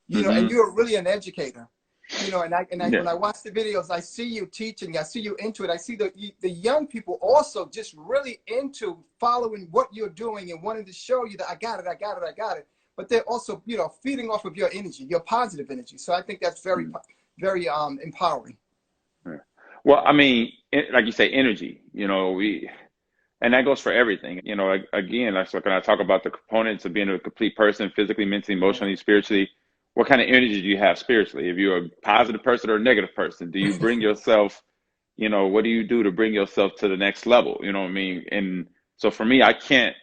you know, and you're really an educator, you know, when I watch the videos, I see you teaching, I see you into it. I see the young people also just really into following what you're doing and wanting to show you that I got it. But they're also, you know, feeding off of your energy, your positive energy. So I think that's very, very empowering. Well, I mean, like you say, energy, you know, and that goes for everything. You know, again, that's what, when I talk about the components of being a complete person, physically, mentally, emotionally, spiritually, what kind of energy do you have spiritually? If you're a positive person or a negative person, do you bring yourself, you know, what do you do to bring yourself to the next level? You know what I mean? And so for me, I can't,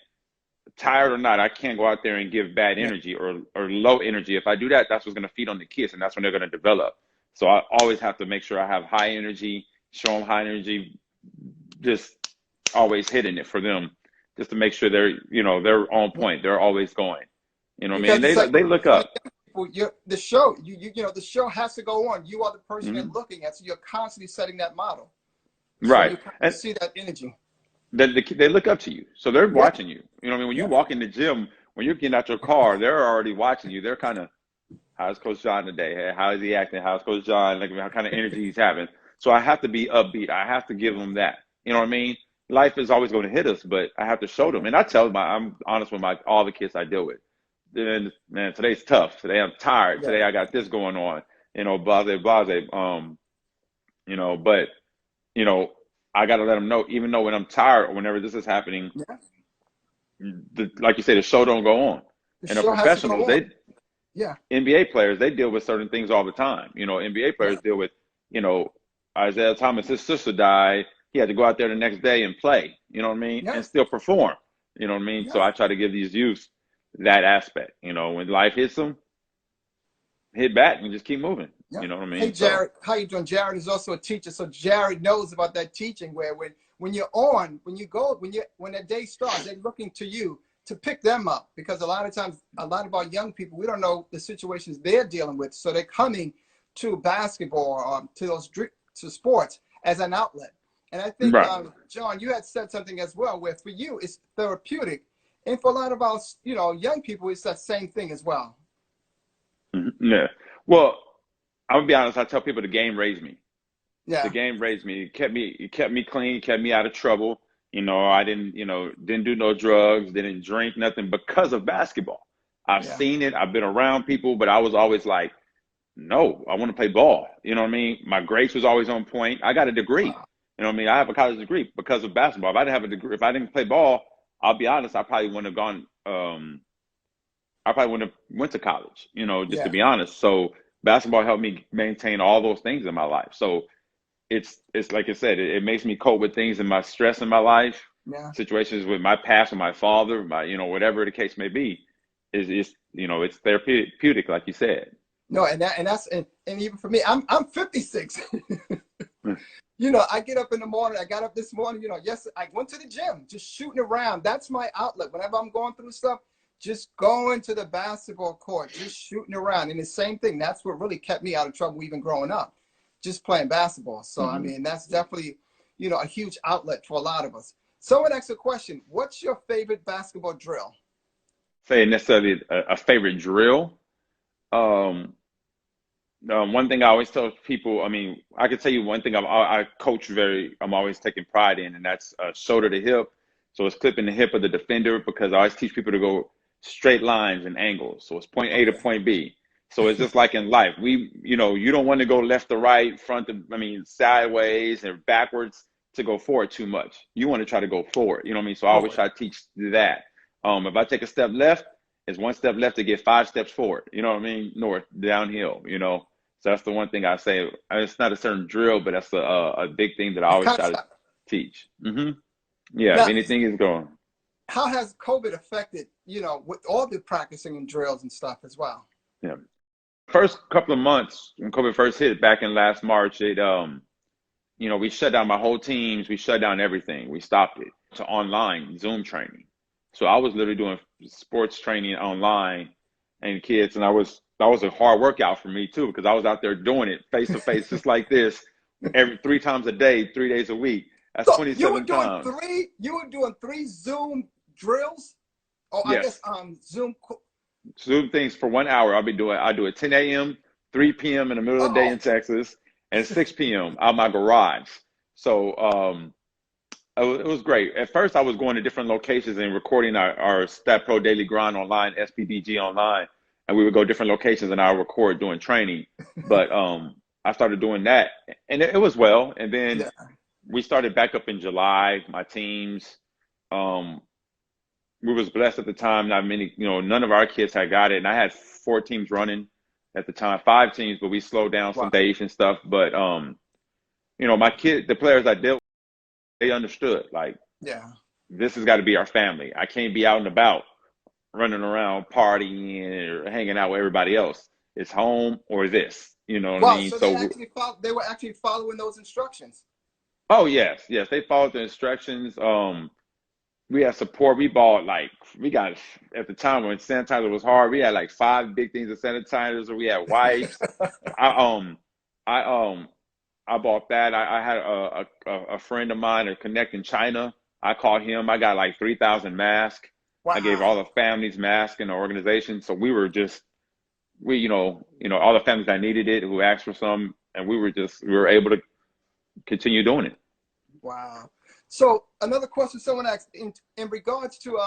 tired or not, I can't go out there and give bad Yeah. energy or low energy. If I do that, that's what's going to feed on the kids, and that's when they're going to develop. So I always have to make sure I have high energy, show them high energy, just always hitting it for them, just to make sure they're, you know, they're on point. They're always going. You know what I Because mean? it's like They look for the up. young people, the show, you know, the show has to go on. You are the person they're Hmm. looking at, so you're constantly setting that model. So Right. you kind of And see that energy. they look up to you. So they're Yeah, watching you. You know what I mean? When you yeah, walk in the gym, when you're getting out your car, they're already watching you. They're kind of, how's Coach John today? Hey, how is he acting? How's Coach John? Like, what kind of energy he's having? So I have to be upbeat. I have to give them that. You know what I mean? Life is always going to hit us, but I have to show them. And I tell them, I'm honest with all the kids I deal with. Then, man, today's tough. Today I'm tired. yeah, Today I got this going on. You know, blase, blase. You know, but you know, I got to let them know, even though when I'm tired or whenever this is happening, yeah. like you say, the show don't go on. The And the show has to go professionals, on. Yeah, NBA players, they deal with certain things all the time. You know, NBA yeah, players deal with, you know, Isaiah Thomas, his sister died. He had to go out there the next day and play, you know what I mean? yeah, And still perform, you know what I mean? So yeah, I try to give these youth that aspect, you know, when life hits them, hit back and just keep moving, yeah. you know what I Hey, mean? So, Jared, how you doing? Jared is also a teacher, so Jared knows about that teaching where when you're on, when that day starts, they're looking to you to pick them up, because a lot of times, a lot of our young people, we don't know the situations they're dealing with, so they're coming to basketball or to sports as an outlet. And I think, right. John, you had said something as well, where for you it's therapeutic, and for a lot of our, you know, young people, it's that same thing as well. Yeah. Well, I'm gonna be honest, I tell people the game raised me. The Yeah, game raised me. It kept me clean, kept me out of trouble. You know, I didn't, you know, didn't do no drugs, didn't drink nothing because of basketball. I've yeah, seen it. I've been around people, but I was always like, no, I want to play ball. You know what I mean? My grades was always on point. I got a degree. You know what I mean? I have a college degree because of basketball. If I didn't have a degree, if I didn't play ball, I'll be honest, I probably wouldn't have gone. I probably wouldn't have went to college. You know, just to yeah, be honest. So basketball helped me maintain all those things in my life. So it's like I said, it makes me cope with things in my stress in my life, yeah. situations with my past, with my father, my, you know, whatever the case may be. Is you know, it's therapeutic, like you said. No, and even for me, I'm 56. You know, I get up in the morning. I got up this morning. You know, yes, I went to the gym, just shooting around. That's my outlet. Whenever I'm going through stuff, just going to the basketball court, just shooting around. And the same thing. That's what really kept me out of trouble even growing up, just playing basketball. So I Hmm. mean, that's definitely, you know, a huge outlet for a lot of us. Someone asked a question: what's your favorite basketball drill? Say necessarily a favorite drill. Um, one thing I always tell people, I mean, I can tell you one thing I coach I'm always taking pride in, and that's shoulder to hip. So it's clipping the hip of the defender, because I always teach people to go straight lines and angles. So it's point A to Okay. point B. So it's just like in life. You know, you don't want to go left to right, sideways and backwards to go forward too much. You want to try to go forward. You know what I mean? So I always Forward. try to teach that. If I take a step left, it's one step left to get 5 steps forward. You know what I mean? North, downhill, you know. So that's the one thing I say. It's not a certain drill, but that's a big thing that I A always try to concept. teach. Yeah, if Now, anything is going. how has COVID affected, you know, with all the practicing and drills and stuff as well? Yeah. First couple of months when COVID first hit back in last March, you know, we shut down my whole teams. We shut down everything. We stopped it to online Zoom training. So I was literally doing sports training online and kids, and that was a hard workout for me too, because I was out there doing it face to face, just like this, every 3 times a day, 3 days a week. That's So you were 27 doing times. three Zoom drills, or I Yes. guess Zoom. Zoom things for 1 hour. I do it 10 a.m., 3 p.m. in the middle of the day Oh, in Texas, and 6 p.m. out my garage. So it was great. At first, I was going to different locations and recording our Stat Pro Daily Grind online, SPDG online, and we would go different locations and I would record doing training. But I started doing that, and it was well. And then yeah. we started back up in July. My teams, um, we was blessed at the time. Not many, none of our kids had got it, and I had 4 teams running at the time, 5 teams, but we slowed down some Wow. days and stuff. But my kid, the players I dealt with, they understood like Yeah. this has got to be our family. I can't be out and about running around partying or hanging out with everybody else. It's home or this. You know what I Wow. mean? So So, they were actually following those instructions. oh yes, yes, they followed the instructions. We had support. We got at the time when sanitizer was hard. We had like 5 big things of sanitizers. We had wipes. I I um I bought that. I had a friend of mine, a connect in China. I called him. I got like 3,000 masks. I gave all Wow. the families masks in the organization. So we all the families that needed it who asked for some, and we were able to continue doing it. Wow. So another question someone asked in regards to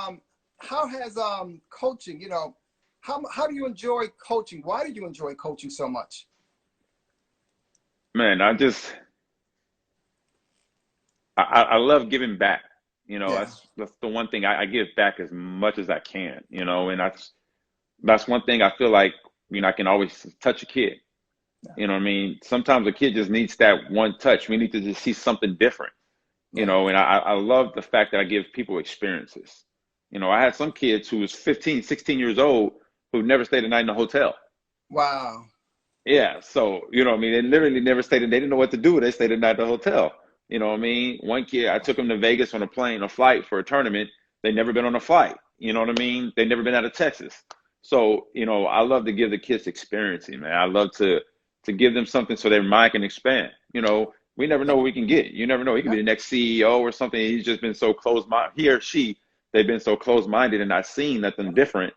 how has coaching, how do you enjoy coaching? Why do you enjoy coaching so much? Man, I love giving back. Yeah. That's the one thing I give back as much as I can. And that's one thing I feel like I can always touch a kid. Yeah. You know what I mean? Sometimes a kid just needs that one touch. We need to just see something different. Yeah. And I love the fact that I give people experiences. I had some kids who was 15, 16 years old who never stayed a night in a hotel. Wow. Yeah, so what I mean, they literally never stayed in, they didn't know what to do. They stayed a night at the hotel. You know what I mean? One kid, I took him to Vegas on a flight for a tournament. They never been on a flight. You know what I mean? They never been out of Texas. So, I love to give the kids experiencing, man. I love to give them something so their mind can expand. We never know what we can get. You never know. He could Yeah. be the next CEO or something. He's just been so close-minded. He or she, they've been so close-minded and not seeing nothing different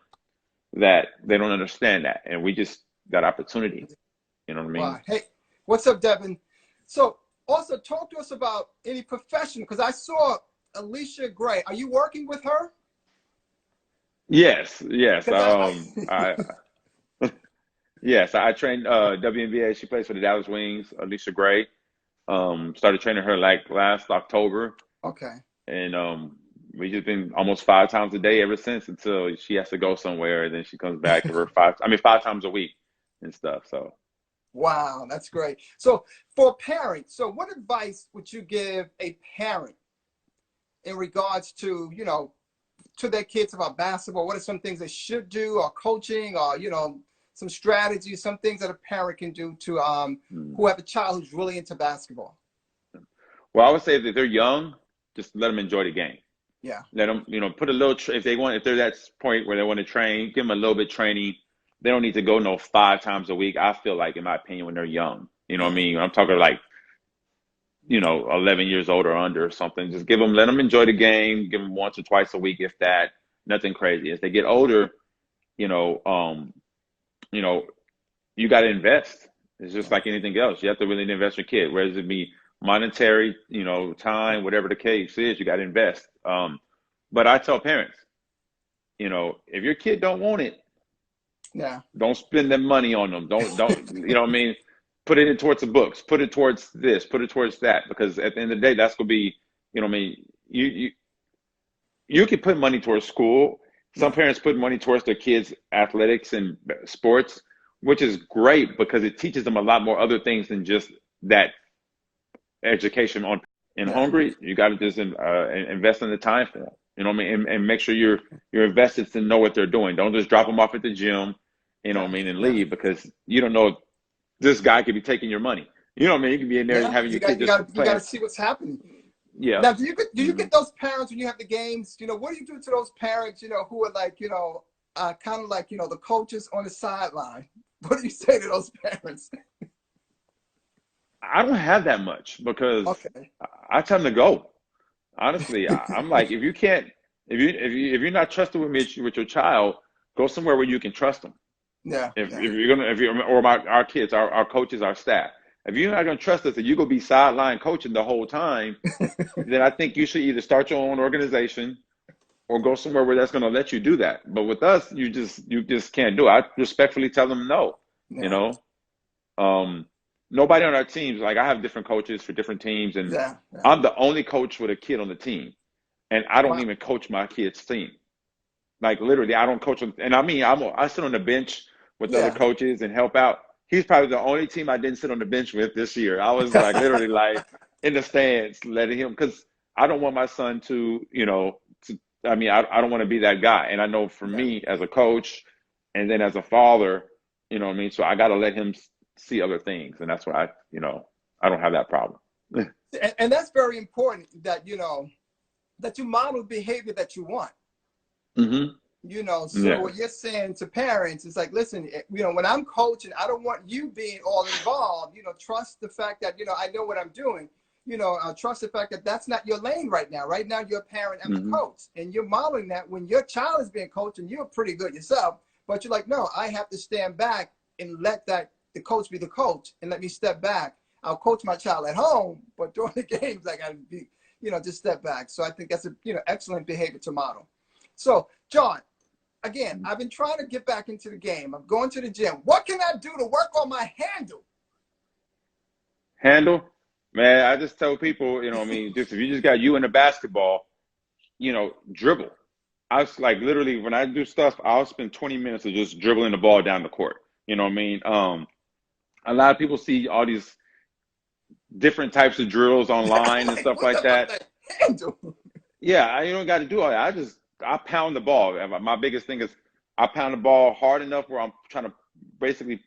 that they don't understand that. And we just got opportunity. You know what I mean? Wow. Hey, what's up, Devin? So also talk to us about any profession, because I saw Alicia Gray. Are you working with her? Yes, yes. Because Yes, I trained WNBA. She plays for the Dallas Wings, Alicia Gray. Started training her like last October, okay. and we just been almost 5 times a day ever since until she has to go somewhere, and then she comes back to her 5 times a week and stuff. So Wow, that's great. So for parents, so what advice would you give a parent in regards to, to their kids about basketball? What are some things they should do, or coaching, or, some strategies, some things that a parent can do to mm. who have a child who's really into basketball? Well, I would say that they're young, just let them enjoy the game. Yeah. Let them, put a little, if they're that point where they want to train, give them a little bit of training. They don't need to go no 5 times a week. I feel like, in my opinion, when they're young, you know what I Yeah. mean? I'm talking like, 11 years old or under or something. Just let them enjoy the game. Give them once or twice a week, if that. Nothing crazy. As they get older, you know, um, you know, you got to invest. It's just Yeah. like anything else. You have to really invest in your kid, whether it be monetary, time, whatever the case is, you got to invest. But I tell parents, if your kid don't want it, Yeah. don't spend that money on them. Don't, you know what I mean? Put it in towards the books, put it towards this, put it towards that, because at the end of the day, that's going to be, what I mean? You can put money towards school. Some Yeah. parents put money towards their kids' athletics and sports, which is great because it teaches them a lot more other things than just that education on. In Yeah. hungry, you got to just invest in the time for them. You know what I mean? And make sure you're invested to know what they're doing. Don't just drop them off at the gym, you know what Yeah. I mean, and Yeah. leave, because you don't know if this guy could be taking your money. You know what I mean? You could be in there Yeah. having You your got kid you just got you got to playing. see what's happening. Yeah. Now, do you Hmm. get those parents when you have the games? What do you do to those parents? Who are like, kind of like, the coaches on the sideline. What do you say to those parents? I don't have that much because Okay. I tell them to go. Honestly, I'm like, if you can't, if you're not trusted with me with your child, Go somewhere where you can trust them. Yeah. If you're gonna, or our kids, our coaches, our staff, if you're not gonna trust us that you're gonna be sideline coaching the whole time, then I think you should either start your own organization or go somewhere where that's gonna let you do that. But with us, you just can't do it. I respectfully tell them no. You Yeah. know, nobody on our teams, like I have different coaches for different teams, and Yeah. I'm the only coach with a kid on the team, and I don't Wow. even coach my kids' team. Like literally, I don't coach them. And I mean, I sit on the bench with other Yeah. coaches and help out. He's probably the only team I didn't sit on the bench with this year. I was like literally like in the stands, letting him, because I don't want my son to, I mean, I don't want to be that guy. And I know for Yeah. me as a coach and then as a father, you know what I mean? So I got to let him see other things. And that's why I don't have that problem. And that's very important that, that you model behavior that you want. Mm-hmm. So Yeah. what you're saying to parents is like, listen, when I'm coaching, I don't want you being all involved. Trust the fact that, I know what I'm doing. Trust the fact that that's not your lane right now. Right now, you're a parent and Mm-hmm. a coach, and you're modeling that when your child is being coached, and you're pretty good yourself, but you're like, no, I have to stand back and let the coach be the coach, and let me step back. I'll coach my child at home, but during the games, I got to be, just step back. So I think that's excellent behavior to model. So, John, again, I've been trying to get back into the game. I'm going to the gym. What can I do to work on my handle? Handle? Man, I just tell people, I mean, just if you just got you in the basketball, dribble. I was like literally when I do stuff, I'll spend 20 minutes of just dribbling the ball down the court. You know what I mean? A lot of people see all these different types of drills online and stuff like that. Handle? Yeah, you don't got to do all that. I pound the ball. My biggest thing is I pound the ball hard enough where I'm trying to basically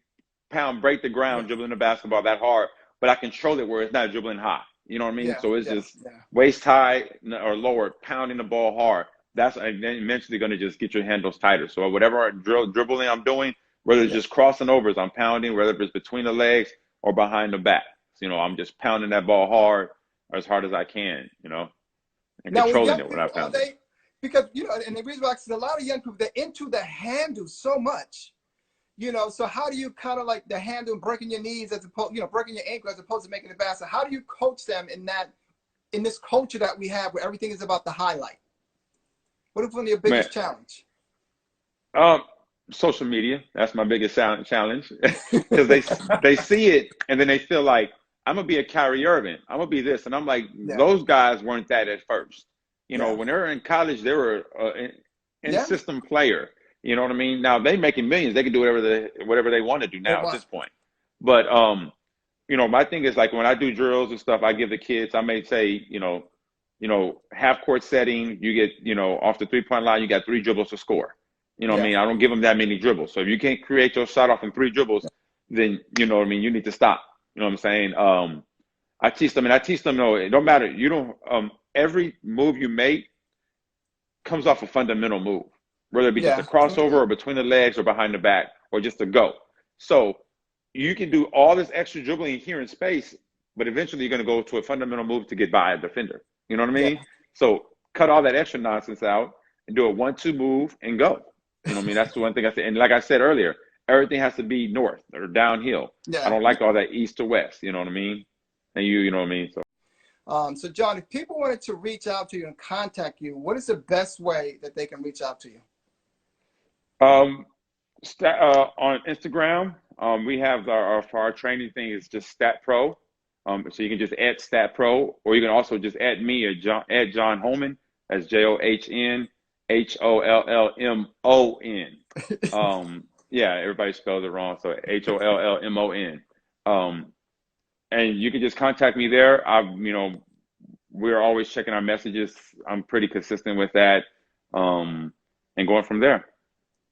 break the ground, dribbling the basketball that hard, but I control it where it's not dribbling high. You know what I mean? Yeah, So it's just waist high or lower, pounding the ball hard. That's eventually going to just get your handles tighter. So whatever dribbling I'm doing, whether it's just crossing overs, I'm pounding, whether it's between the legs or behind the back. So, I'm just pounding that ball hard or as hard as I can, and Now, with controlling young it when I people, are pound it. they, because, and the reason why I said a lot of young people, they're into the handle so much, so how do you kind of like the handle and breaking your knees as opposed, breaking your ankle as opposed to making the basket? How do you coach them in this culture that we have where everything is about the highlight? What is one of your biggest challenge? Social media. That's my biggest challenge because they see it and then they feel like I'm gonna be a Kyrie Irving. I'm gonna be this, and I'm like, those guys weren't that at first. When they were in college, they were an in-system player. You know what I mean? Now they making millions. They can do whatever they want to do now at this point. But my thing is like when I do drills and stuff, I give the kids. I may say, half court setting. You get, off the 3-point line, you got 3 dribbles to score. You know what I mean? I don't give them that many dribbles. So if you can't create your shot off in 3 dribbles, then you know what I mean. You need to stop. You know what I'm saying? I teach them, it don't matter. You don't. Every move you make comes off a fundamental move, whether it be just a crossover or between the legs or behind the back or just a go. So you can do all this extra dribbling here in space, but eventually you're going to go to a fundamental move to get by a defender. You know what I mean? So cut all that extra nonsense out and do a 1-2 move and go. You know what I mean? That's the one thing I said. And like I said earlier, everything has to be north or downhill. I don't like all that east to west. You know what I mean? And you know what I mean? So John, if people wanted to reach out to you and contact you, what is the best way that they can reach out to you? On Instagram, we have our training thing is just Stat Pro. So you can just add Stat Pro, or you can also just add me at John Hollmon. That's JOHN HOLLMON. Yeah, everybody spells it wrong. So HOLLMON. And you can just contact me there. We're always checking our messages. I'm pretty consistent with that. And going from there.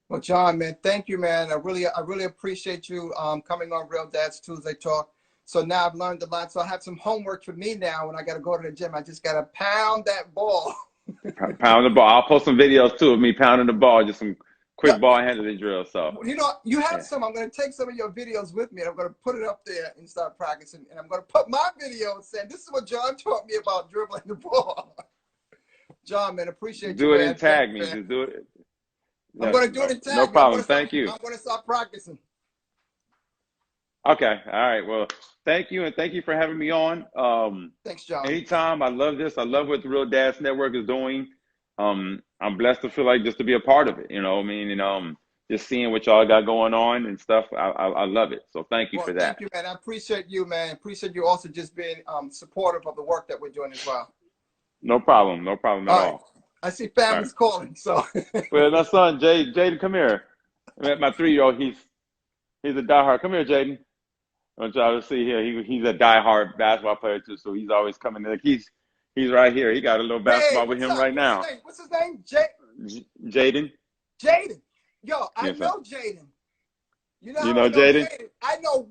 Well, John, man, thank you, man. I really appreciate you coming on Real Dads Tuesday Talk. So now I've learned a lot. So I have some homework for me now when I got to go to the gym. I just got to pound that ball. Pound the ball. I'll post some videos too of me pounding the ball, just some quick ball handling drills. So you have some. I'm going to take some of your videos with me, and I'm going to put it up there and start practicing. And I'm going to put my video saying, "This is what John taught me about dribbling the ball." John, man, appreciate you. Do it man. and tag me. Just do it. I'm Yes, going to do it in no tag. problem. Thank you. I'm going to start practicing. Okay. All right. Well, thank you. And thank you for having me on. Thanks, John. Anytime. I love this. I love what the Real Dads Network is doing. I'm blessed to feel like just to be a part of it. You know what I mean? And just seeing what y'all got going on and stuff. I love it. So thank you Well, for that. thank you, man. I appreciate you, man. Appreciate you also just being supportive of the work that we're doing as well. No problem. No problem at all. I see All families right. calling, so. Well, my son, Jaden, come here. My 3-year-old, he's a diehard. Come here, Jaden. I want y'all to see here. He's a diehard basketball player too, so he's always coming in. Like he's right here. He got a little Hey, basketball with what's him up? right now. What's his name? Jaden. Jaden. Yo, I Yes, sir. know Jaden. You know You how I know know Jaden? Jaden? I know